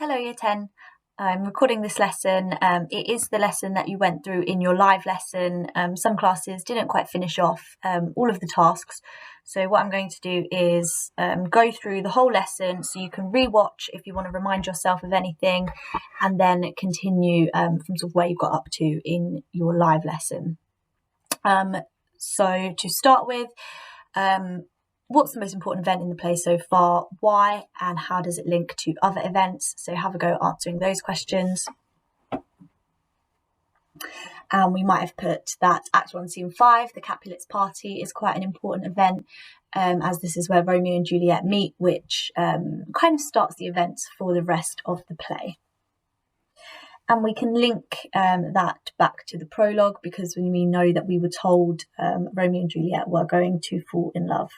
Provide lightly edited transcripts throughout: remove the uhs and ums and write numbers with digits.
Hello, Year 10. I'm recording this lesson. It is the lesson that you went through in your live lesson. Some classes didn't quite finish off all of the tasks. So what I'm going to do is go through the whole lesson so you can rewatch if you want to remind yourself of anything, and then continue from sort of where you got up to in your live lesson. So to start with, what's the most important event in the play so far, why, and how does it link to other events? So have a go answering those questions. And we might have put that Act 1, Scene 5, the Capulets Party, is quite an important event, as this is where Romeo and Juliet meet, which kind of starts the events for the rest of the play. And we can link that back to the prologue, because we know that we were told Romeo and Juliet were going to fall in love.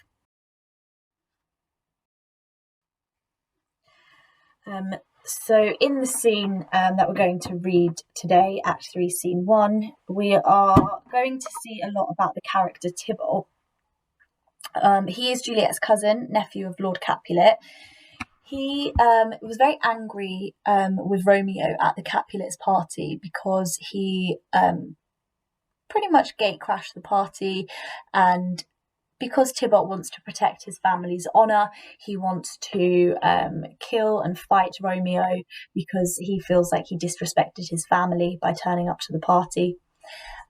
So in the scene that we're going to read today, Act 3, Scene 1, we are going to see a lot about the character Tybalt. He is Juliet's cousin, nephew of Lord Capulet. He was very angry with Romeo at the Capulets party because he pretty much gatecrashed the party, and because Tybalt wants to protect his family's honour, he wants to kill and fight Romeo because he feels like he disrespected his family by turning up to the party.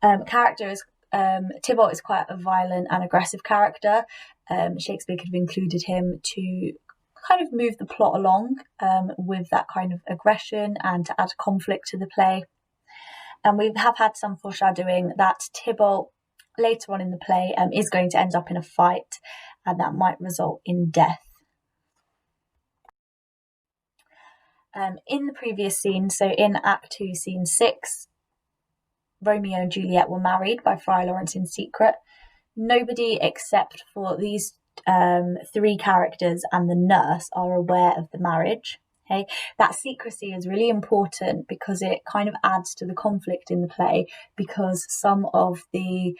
Tybalt is quite a violent and aggressive character. Shakespeare could have included him to kind of move the plot along with that kind of aggression and to add conflict to the play. And we have had some foreshadowing that Tybalt later on in the play is going to end up in a fight, and that might result in death. In the previous scene, so in Act 2, Scene 6, Romeo and Juliet were married by Friar Lawrence in secret. Nobody except for these three characters and the nurse are aware of the marriage. Okay, that secrecy is really important because it kind of adds to the conflict in the play, because some of the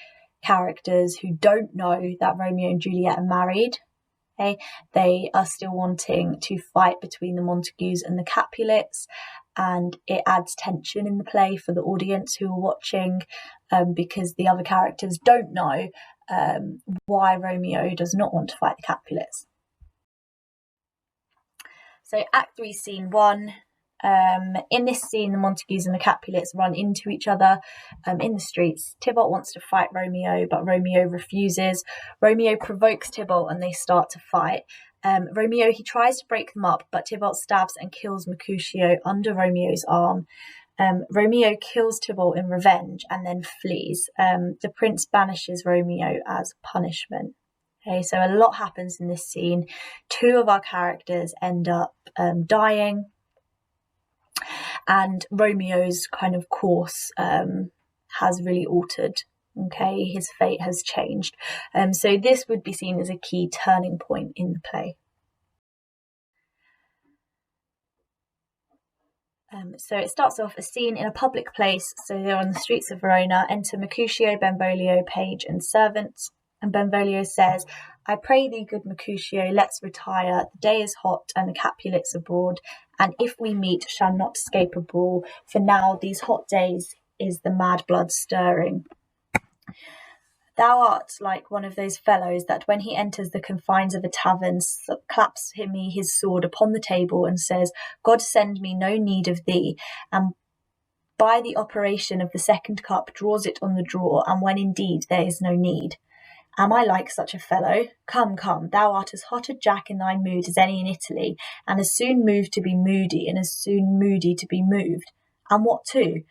characters who don't know that Romeo and Juliet are married, okay, they are still wanting to fight between the Montagues and the Capulets, and it adds tension in the play for the audience who are watching, because the other characters don't know why Romeo does not want to fight the Capulets. So Act 3, Scene 1. In this scene, the Montagues and the Capulets run into each other in the streets. Tybalt wants to fight Romeo, but Romeo refuses. Romeo provokes Tybalt and they start to fight. Romeo, he tries to break them up, but Tybalt stabs and kills Mercutio under Romeo's arm. Romeo kills Tybalt in revenge and then flees. The prince banishes Romeo as punishment. Okay, so a lot happens in this scene. Two of our characters end up dying, and Romeo's kind of course has really altered. Okay, his fate has changed. So this would be seen as a key turning point in the play. So it starts off a scene in a public place. So they're on the streets of Verona. Enter Mercutio, Benvolio, page and servants. And Benvolio says, "I pray thee, good Mercutio, let's retire. The day is hot, and the Capulets abroad, and if we meet, shall not escape a brawl. For now, these hot days, is the mad blood stirring. Thou art like one of those fellows that when he enters the confines of a tavern, claps me his sword upon the table and says, 'God send me no need of thee,' and by the operation of the second cup draws it on the drawer, and when indeed there is no need. Am I like such a fellow? Come, thou art as hot a Jack in thy mood as any in Italy, and as soon moved to be moody, and as soon moody to be moved. And what two?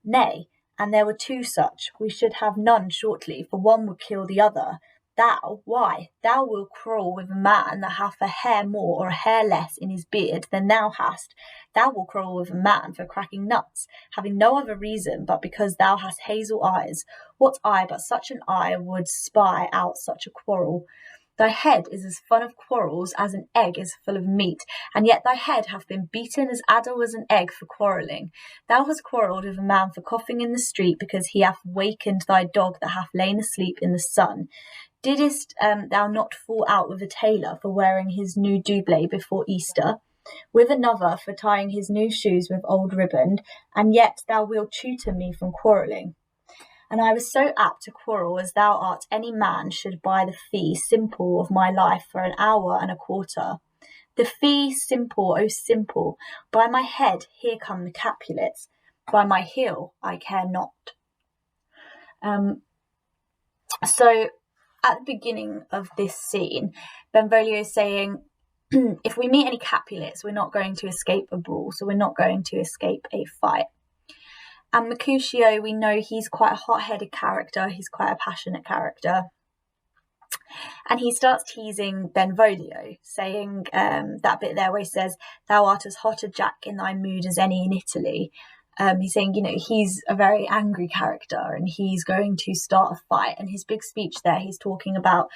Nay, and there were two such. We should have none shortly, for one would kill the other. Thou, why, thou wilt quarrel with a man that hath a hair more or a hair less in his beard than thou hast. Thou wilt quarrel with a man for cracking nuts, having no other reason but because thou hast hazel eyes. What eye but such an eye would spy out such a quarrel? Thy head is as full of quarrels as an egg is full of meat, and yet thy head hath been beaten as addle as an egg for quarrelling. Thou hast quarrelled with a man for coughing in the street because he hath wakened thy dog that hath lain asleep in the sun. Didst thou not fall out with a tailor for wearing his new doublet before Easter? with another for tying his new shoes with old riband, and yet thou wilt tutor me from quarrelling. And I was so apt to quarrel as thou art any man should buy the fee simple of my life for an hour and a quarter. The fee simple, oh simple, by my head here come the Capulets, by my heel I care not. So at the beginning of this scene, Benvolio is saying, if we meet any Capulets, we're not going to escape a brawl, so we're not going to escape a fight. And Mercutio, we know he's quite a hot-headed character, he's quite a passionate character. And he starts teasing Benvolio, saying that bit there where he says, thou art as hot a Jack in thy mood as any in Italy. He's saying, he's a very angry character and he's going to start a fight. And his big speech there, he's talking about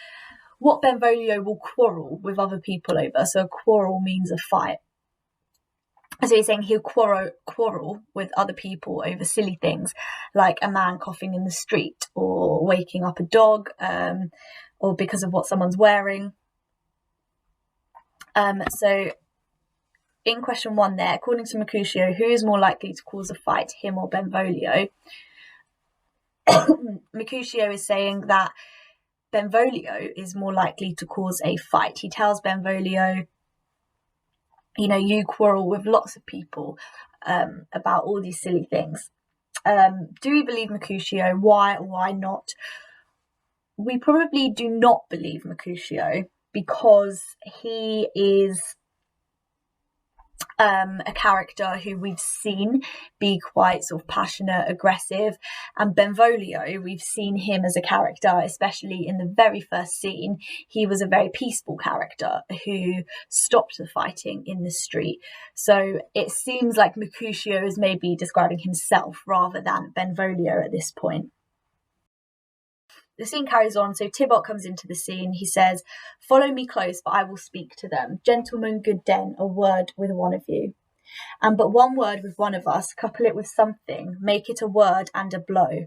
what Benvolio will quarrel with other people over. So a quarrel means a fight. So he's saying he'll quarrel with other people over silly things, like a man coughing in the street or waking up a dog, or because of what someone's wearing. So in question 1 there, according to Mercutio, who is more likely to cause a fight, him or Benvolio? Mercutio is saying that Benvolio is more likely to cause a fight. He tells Benvolio, you quarrel with lots of people about all these silly things. Do we believe Mercutio? Why or why not? We probably do not believe Mercutio because he is a character who we've seen be quite sort of passionate, aggressive, and Benvolio, we've seen him as a character, especially in the very first scene. He was a very peaceful character who stopped the fighting in the street. So it seems like Mercutio is maybe describing himself rather than Benvolio at this point. The scene carries on, so Tybalt comes into the scene. He says, follow me close, for I will speak to them. Gentlemen, good den, a word with one of you. And but one word with one of us, couple it with something, make it a word and a blow.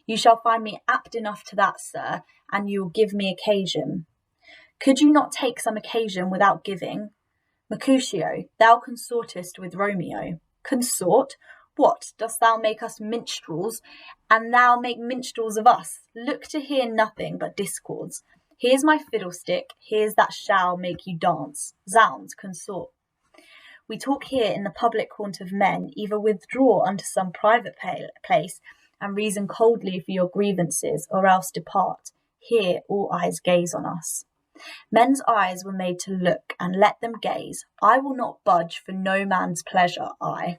You shall find me apt enough to that, sir, and you will give me occasion. Could you not take some occasion without giving? Mercutio, thou consortest with Romeo. Consort? What, dost thou make us minstrels, and thou make minstrels of us? Look to hear nothing but discords. Here's my fiddlestick, here's that shall make you dance. Zounds, consort. We talk here in the public haunt of men, either withdraw unto some private place, and reason coldly for your grievances, or else depart. Here all eyes gaze on us. Men's eyes were made to look, and let them gaze. I will not budge for no man's pleasure, I.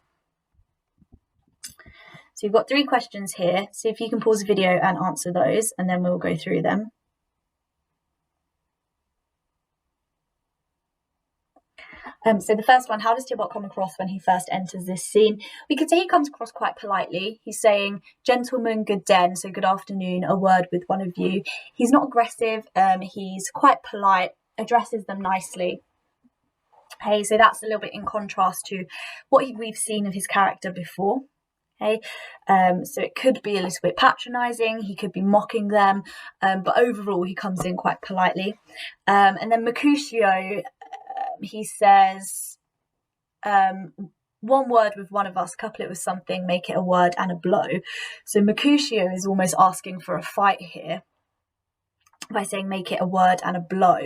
So you've got 3 questions here. See if you can pause the video and answer those, and then we'll go through them. So the first one, how does Tybalt come across when he first enters this scene? We could say he comes across quite politely. He's saying, gentlemen, good den, so good afternoon, a word with one of you. He's not aggressive, he's quite polite, addresses them nicely. Okay, so that's a little bit in contrast to what we've seen of his character before. Okay, so it could be a little bit patronising, he could be mocking them, but overall he comes in quite politely. And then Mercutio, he says, one word with one of us, couple it with something, make it a word and a blow. So Mercutio is almost asking for a fight here by saying make it a word and a blow.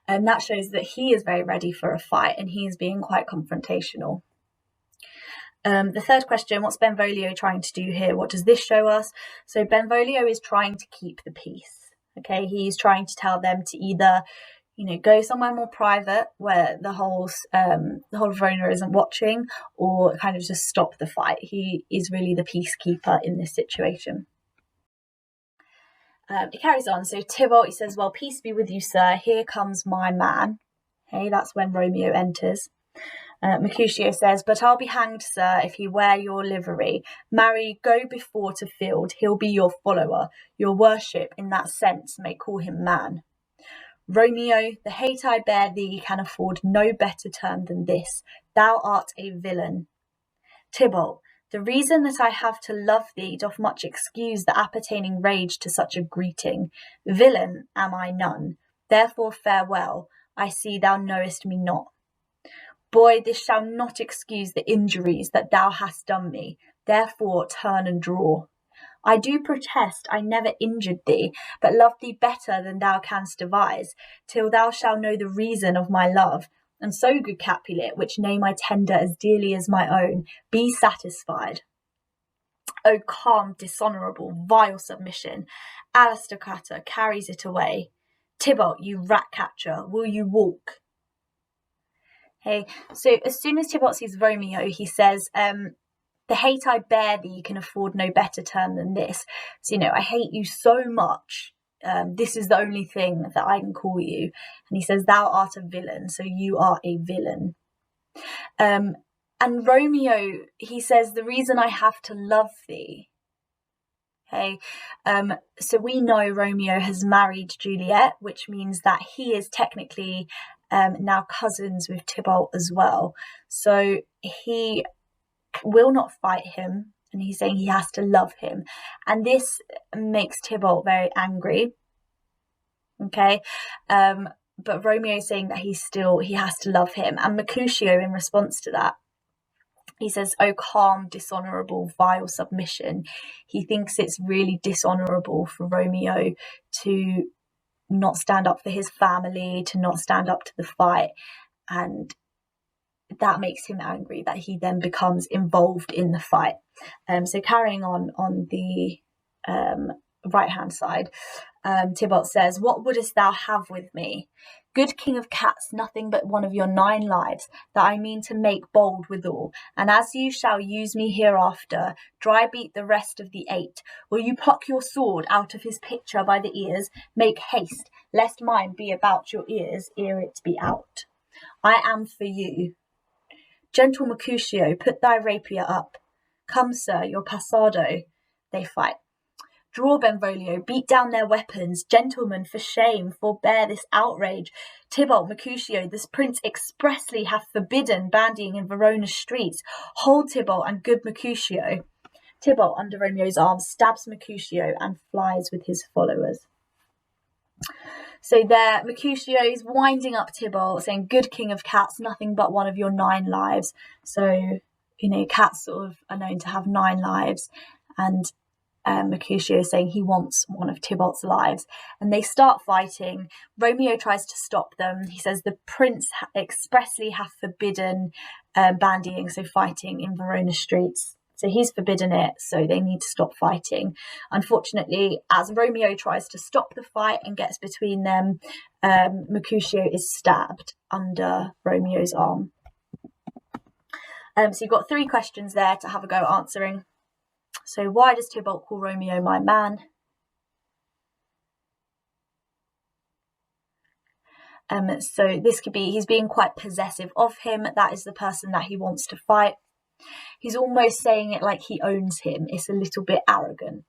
And that shows that he is very ready for a fight and he is being quite confrontational. The third question, what's Benvolio trying to do here? What does this show us? So Benvolio is trying to keep the peace. Okay, he's trying to tell them to either, go somewhere more private where the whole of Verona isn't watching, or kind of just stop the fight. He is really the peacekeeper in this situation. It carries on. So Tybalt, he says, well, peace be with you, sir. Here comes my man. Okay, that's when Romeo enters. Mercutio says, but I'll be hanged, sir, if he wear your livery. Marry, go before to field, he'll be your follower. Your worship, in that sense, may call him man. Romeo, the hate I bear thee can afford no better term than this. Thou art a villain. Tybalt, the reason that I have to love thee doth much excuse the appertaining rage to such a greeting. Villain am I none, therefore farewell. I see thou knowest me not. Boy, this shall not excuse the injuries that thou hast done me. Therefore turn and draw. I do protest I never injured thee, but loved thee better than thou canst devise, till thou shalt know the reason of my love. And so, good Capulet, which name I tender as dearly as my own, be satisfied. O calm, dishonourable, vile submission, Aristocrata carries it away. Tybalt, you rat-catcher, will you walk? Okay, so as soon as Tybalt sees Romeo, he says, the hate I bear thee can afford no better term than this. So, I hate you so much. This is the only thing that I can call you. And he says, thou art a villain, so you are a villain. And Romeo, he says, the reason I have to love thee. Okay, so we know Romeo has married Juliet, which means that he is technically now cousins with Tybalt as well. So he will not fight him, and he's saying he has to love him. And this makes Tybalt very angry. Okay, but Romeo is saying that he has to love him. And Mercutio, in response to that, he says, oh, calm, dishonourable, vile submission. He thinks it's really dishonourable for Romeo to not stand up for his family, to not stand up to the fight. And that makes him angry that he then becomes involved in the fight. So carrying on the right-hand side, Tybalt says, what wouldst thou have with me? Good king of cats, nothing but one of your 9 lives, that I mean to make bold withal. And as you shall use me hereafter, dry beat the rest of the 8. Will you pluck your sword out of his picture by the ears? Make haste, lest mine be about your ears ere it be out. I am for you. Gentle Mercutio, put thy rapier up. Come, sir, your passado. They fight. Draw, Benvolio, beat down their weapons. Gentlemen, for shame, forbear this outrage. Tybalt, Mercutio, this prince expressly hath forbidden bandying in Verona's streets. Hold, Tybalt, and good Mercutio. Tybalt, under Romeo's arm, stabs Mercutio and flies with his followers. So there, Mercutio is winding up Tybalt, saying, good king of cats, nothing but one of your 9 lives. So, cats sort of are known to have 9 lives. And Mercutio is saying he wants one of Tybalt's lives. And they start fighting. Romeo tries to stop them. He says the prince expressly hath forbidden bandying, so fighting in Verona streets. So he's forbidden it, so they need to stop fighting. Unfortunately, as Romeo tries to stop the fight and gets between them, Mercutio is stabbed under Romeo's arm. So you've got 3 questions there to have a go at answering. So why does Tybalt call Romeo my man? So this could be he's being quite possessive of him. That is the person that he wants to fight. He's almost saying it like he owns him. It's a little bit arrogant.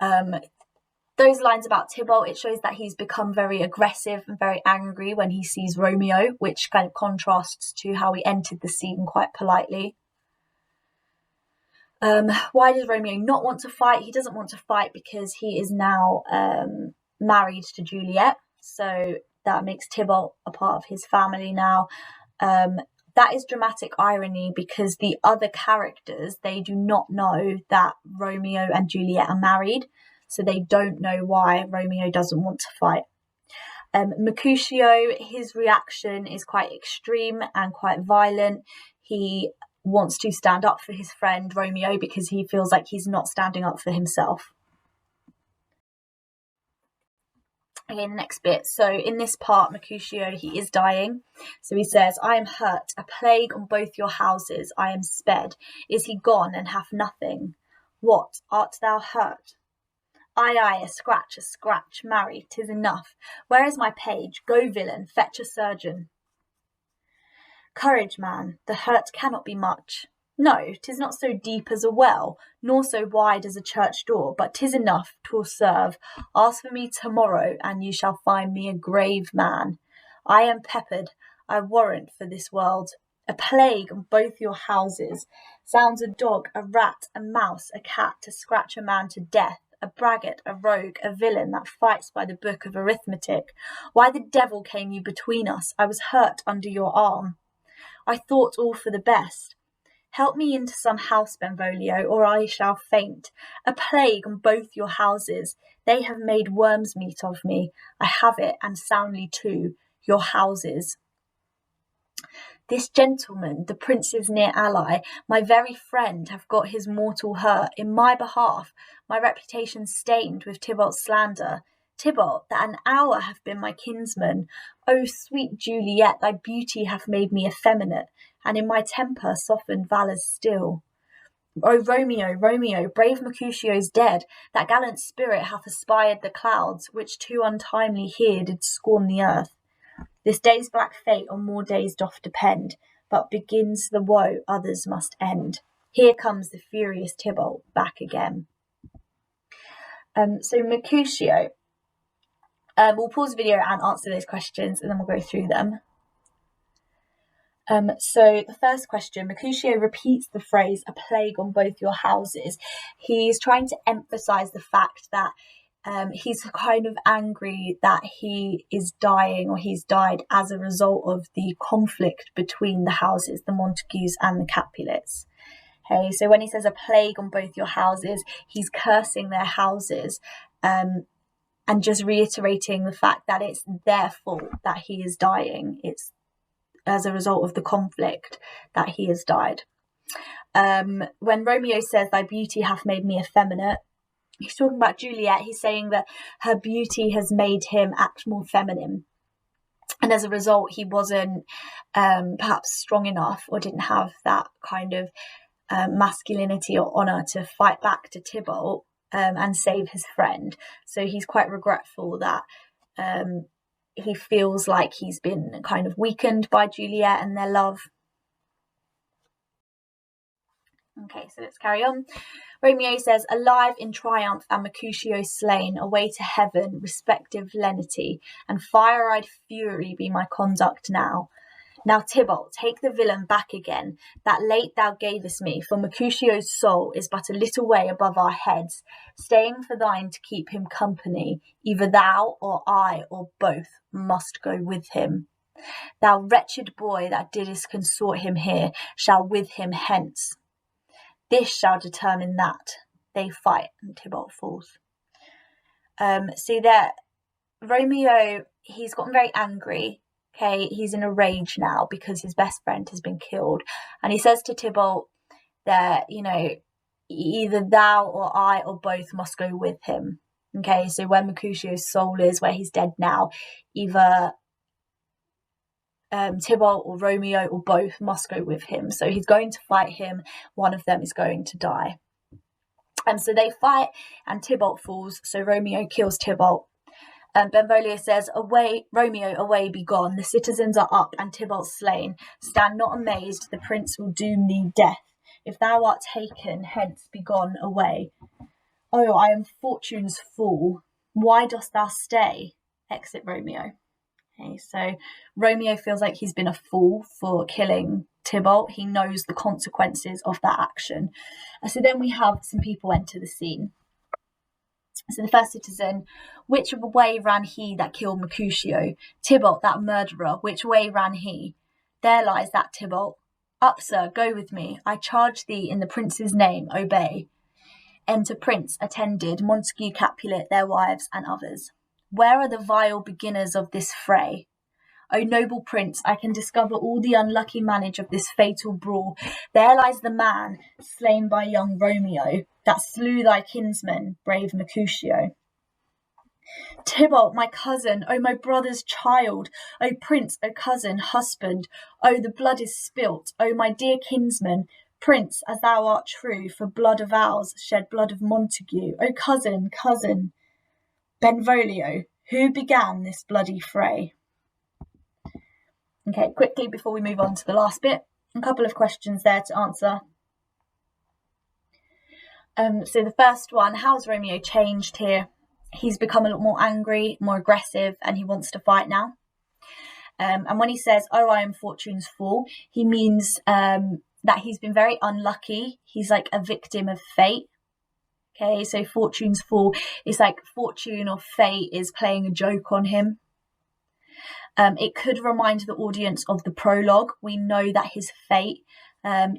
Those lines about Tybalt, it shows that he's become very aggressive and very angry when he sees Romeo, which kind of contrasts to how he entered the scene quite politely. Why does Romeo not want to fight? He doesn't want to fight because he is now married to Juliet. So that makes Tybalt a part of his family now. That is dramatic irony because the other characters, they do not know that Romeo and Juliet are married. So they don't know why Romeo doesn't want to fight. Mercutio, his reaction is quite extreme and quite violent. He wants to stand up for his friend Romeo because he feels like he's not standing up for himself. Okay, the next bit. So in this part, Mercutio, he is dying. So he says, I am hurt, a plague on both your houses, I am sped. Is he gone and hath nothing? What, art thou hurt? Aye, a scratch, marry, 'tis enough. Where is my page? Go, villain, fetch a surgeon. Courage, man, the hurt cannot be much. No, 'tis not so deep as a well, nor so wide as a church door, but 'tis enough, 'twill serve. Ask for me tomorrow, and you shall find me a grave man. I am peppered, I warrant, for this world. A plague on both your houses. Sounds a dog, a rat, a mouse, a cat, to scratch a man to death. a braggart, a rogue, a villain that fights by the book of arithmetic. Why the devil came you between us? I was hurt under your arm. I thought all for the best. Help me into some house, Benvolio, or I shall faint. A plague on both your houses. They have made worm's meat of me. I have it, and soundly too, your houses. This gentleman, the prince's near ally, my very friend, hath got his mortal hurt in my behalf, my reputation stained with Tybalt's slander. Tybalt, that an hour hath been my kinsman. O sweet Juliet, thy beauty hath made me effeminate, and in my temper softened valours still. O Romeo, Romeo, brave Mercutio's dead, that gallant spirit hath aspired the clouds, which too untimely here did scorn the earth. This day's black fate on more days doth depend, but begins the woe others must end. Here comes the furious Tybalt back again. So Mercutio, we'll pause the video and answer those questions, and then we'll go through them. So the first question, Mercutio repeats the phrase, a plague on both your houses. He's trying to emphasize the fact that he's kind of angry that he is dying, or he's died as a result of the conflict between the houses, the Montagues and the Capulets. Okay, so when he says a plague on both your houses, he's cursing their houses, and just reiterating the fact that it's their fault that he is dying. It's as a result of the conflict that he has died. When Romeo says, thy beauty hath made me effeminate, he's talking about Juliet. He's saying that her beauty has made him act more feminine. And as a result, he wasn't perhaps strong enough, or didn't have that kind of masculinity or honour to fight back to Tybalt and save his friend. So he's quite regretful that he feels like he's been kind of weakened by Juliet and their love. Okay, so let's carry on. Romeo says, alive in triumph and Mercutio slain, away to heaven, respective lenity, and fire-eyed fury be my conduct now. Now, Tybalt, take the villain back again, that late thou gavest me, for Mercutio's soul is but a little way above our heads, staying for thine to keep him company. Either thou or I or both must go with him. Thou wretched boy that didst consort him here, shall with him hence. This shall determine that. They fight, and Tybalt falls. See that Romeo, he's gotten very angry. Okay, he's in a rage now because his best friend has been killed. And he says to Tybalt that, either thou or I or both must go with him. Okay, so where Mercutio's soul is, where he's dead now, either Tybalt or Romeo or both must go with him. So he's going to fight him. One of them is going to die. And so they fight, and Tybalt falls. So Romeo kills Tybalt. Benvolio says, away, Romeo, away, be gone. The citizens are up, and Tybalt slain. Stand not amazed, the prince will doom thee death. If thou art taken, hence be gone away. Oh, I am fortune's fool. Why dost thou stay? Exit Romeo. Okay, so Romeo feels like he's been a fool for killing Tybalt. He knows the consequences of that action. So then we have some people enter the scene. So the first citizen, which way ran he that killed Mercutio? Tybalt, that murderer, which way ran he? There lies that Tybalt. Up, sir, go with me. I charge thee in the prince's name, obey. Enter prince, attended, Montague, Capulet, their wives, and others. Where are the vile beginners of this fray? O noble prince, I can discover all the unlucky manage of this fatal brawl. There lies the man, slain by young Romeo, that slew thy kinsman, brave Mercutio. Tybalt, my cousin, O my brother's child, O prince, O cousin, husband, O the blood is spilt, O my dear kinsman, prince, as thou art true, for blood of ours shed blood of Montague, O cousin, cousin. Benvolio, who began this bloody fray? Okay, quickly before we move on to the last bit, a couple of questions there to answer. So the first one, how's Romeo changed here? He's become a lot more angry, more aggressive, and he wants to fight now. And when he says, oh, I am fortune's fool, he means that he's been very unlucky. He's like a victim of fate. Okay, so fortune's fall. It's like fortune or fate is playing a joke on him. It could remind the audience of the prologue. We know that his fate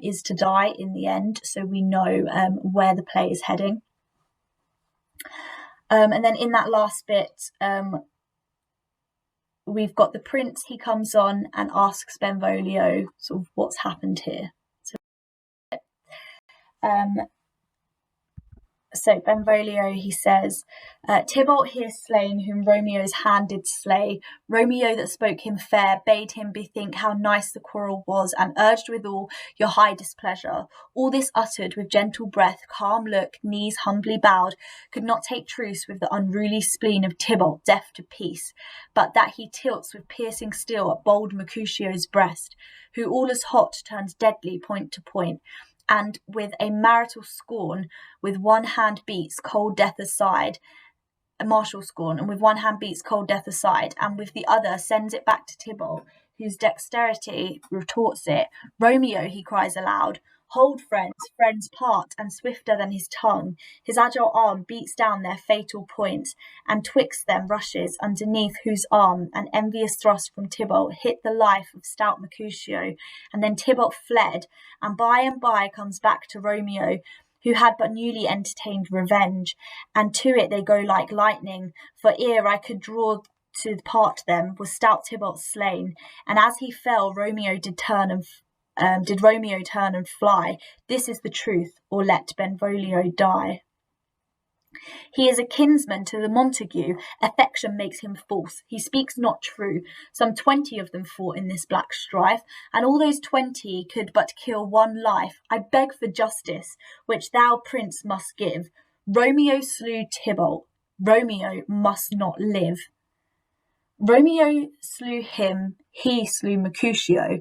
is to die in the end, so we know where the play is heading. And then in that last bit, we've got the prince. He comes on and asks Benvolio sort of what's happened here. So Benvolio, he says, Tybalt here slain, whom Romeo's hand did slay. Romeo that spoke him fair, bade him bethink how nice the quarrel was, and urged withal your high displeasure. All this uttered with gentle breath, calm look, knees humbly bowed, could not take truce with the unruly spleen of Tybalt, deaf to peace, but that he tilts with piercing steel at bold Mercutio's breast, who all as hot turns deadly point to point, and with a marital scorn, with one hand beats cold death aside, a martial scorn, and with one hand beats cold death aside, and with the other sends it back to Tybalt, whose dexterity retorts it. Romeo, he cries aloud, hold friends, friends part, and swifter than his tongue, his agile arm beats down their fatal points, and twixt them rushes, underneath whose arm an envious thrust from Tybalt hit the life of stout Mercutio, and then Tybalt fled, and by comes back to Romeo, who had but newly entertained revenge, and to it they go like lightning, for ere I could draw to part them, was stout Tybalt slain, and as he fell, Romeo did Romeo turn and fly. This is the truth, or let Benvolio die. He is a kinsman to the Montague, affection makes him false, he speaks not true. Some 20 of them fought in this black strife, and all those 20 could but kill one life. I beg for justice, which thou, prince, must give. Romeo slew Tybalt, Romeo must not live. Romeo slew him, he slew Mercutio.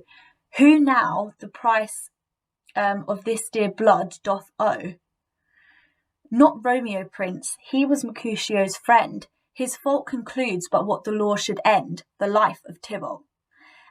Who now the price of this dear blood doth owe? Not Romeo, prince, he was Mercutio's friend. His fault concludes but what the law should end, the life of Tybalt.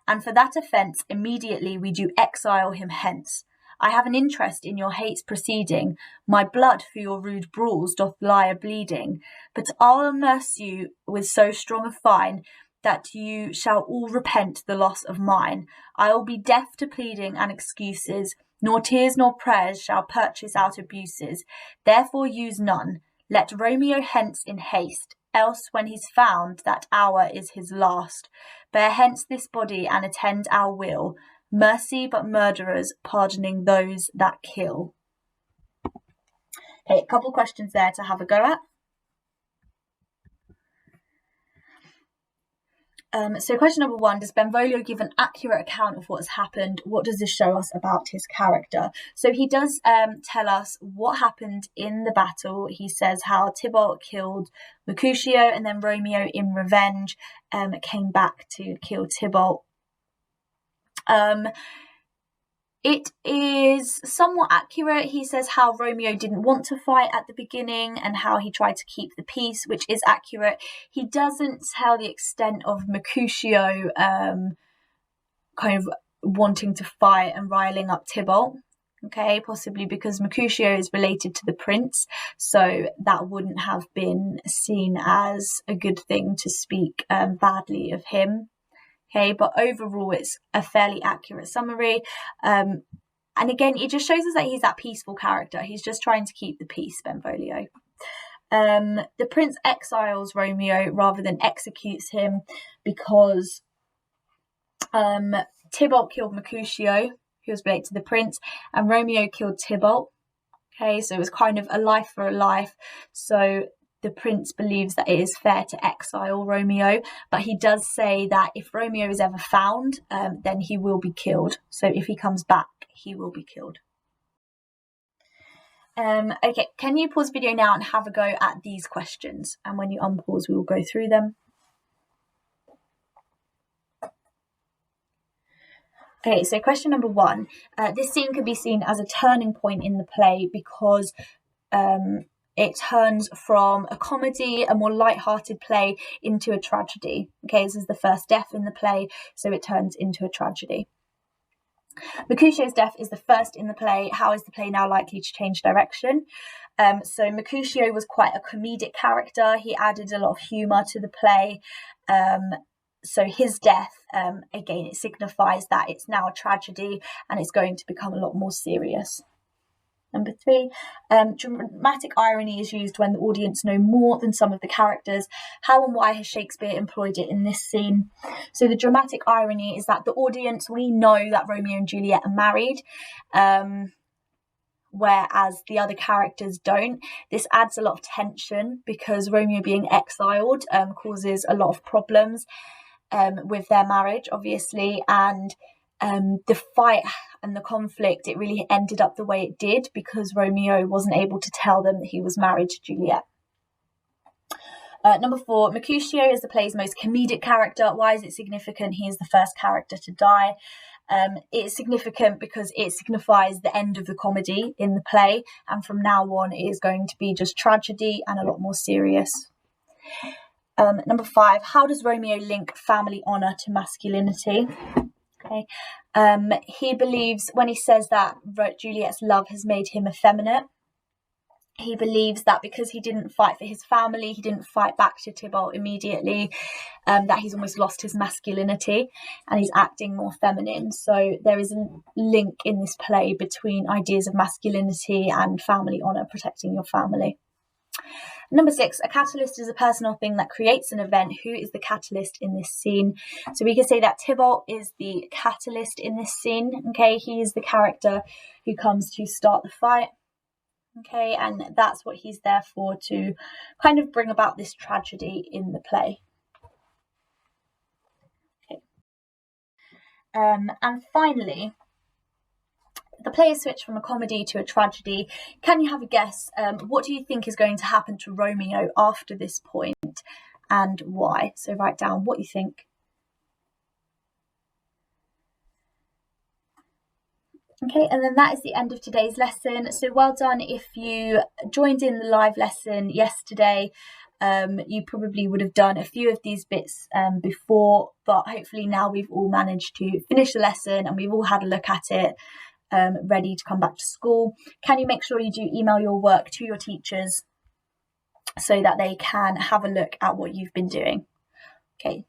And for that offence immediately we do exile him hence. I have an interest in your hate's proceeding, my blood for your rude brawls doth lie a-bleeding, but I'll nurse you with so strong a fine that you shall all repent the loss of mine. I'll be deaf to pleading and excuses, nor tears nor prayers shall purchase out abuses. Therefore use none. Let Romeo hence in haste, else when he's found, that hour is his last. Bear hence this body and attend our will. Mercy but murderers, pardoning those that kill. Okay, a couple questions there to have a go at. So question number 1, does Benvolio give an accurate account of what has happened? What does this show us about his character? So he does tell us what happened in the battle. He says how Tybalt killed Mercutio, and then Romeo in revenge came back to kill Tybalt. It is somewhat accurate. He says how Romeo didn't want to fight at the beginning and how he tried to keep the peace, which is accurate. He doesn't tell the extent of Mercutio kind of wanting to fight and riling up Tybalt. Okay, possibly because Mercutio is related to the prince, so that wouldn't have been seen as a good thing to speak badly of him. Okay, but overall it's a fairly accurate summary. And again, it just shows us that he's that peaceful character. He's just trying to keep the peace, Benvolio. The prince exiles Romeo rather than executes him because Tybalt killed Mercutio, who was related to the prince, and Romeo killed Tybalt. Okay, so it was kind of a life for a life. So the prince believes that it is fair to exile Romeo, but he does say that if Romeo is ever found, then he will be killed. So if he comes back, he will be killed. Okay, can you pause the video now and have a go at these questions? And when you unpause, we will go through them. Okay, so question number 1. This scene could be seen as a turning point in the play because it turns from a comedy, a more light-hearted play, into a tragedy. Okay, this is the first death in the play, so it turns into a tragedy. Mercutio's death is the first in the play. How is the play now likely to change direction? So Mercutio was quite a comedic character. He added a lot of humour to the play. So his death, again, it signifies that it's now a tragedy and it's going to become a lot more serious. Number 3, dramatic irony is used when the audience know more than some of the characters. How and why has Shakespeare employed it in this scene? So the dramatic irony is that the audience, we know that Romeo and Juliet are married, whereas the other characters don't. This adds a lot of tension because Romeo being exiled causes a lot of problems with their marriage, obviously, and the fight and the conflict, it really ended up the way it did because Romeo wasn't able to tell them that he was married to Juliet. Number 4, Mercutio is the play's most comedic character. Why is it significant? He is the first character to die. It's significant because it signifies the end of the comedy in the play, and from now on it is going to be just tragedy and a lot more serious. Number 5, how does Romeo link family honour to masculinity? Okay. He believes, when he says that Juliet's love has made him effeminate, he believes that because he didn't fight for his family, he didn't fight back to Tybalt immediately, that he's almost lost his masculinity and he's acting more feminine. So there is a link in this play between ideas of masculinity and family honour, protecting your family. Number 6, a catalyst is a person or thing that creates an event. Who is the catalyst in this scene? So we can say that Tybalt is the catalyst in this scene. Okay, he is the character who comes to start the fight. Okay, and that's what he's there for, to kind of bring about this tragedy in the play. Okay. And finally, the play is switched from a comedy to a tragedy. Can you have a guess? What do you think is going to happen to Romeo after this point and why? So write down what you think. Okay, and then that is the end of today's lesson. So well done if you joined in the live lesson yesterday. You probably would have done a few of these bits before, but hopefully now we've all managed to finish the lesson and we've all had a look at it, ready to come back to school. Can you make sure you do email your work to your teachers so that they can have a look at what you've been doing? Okay,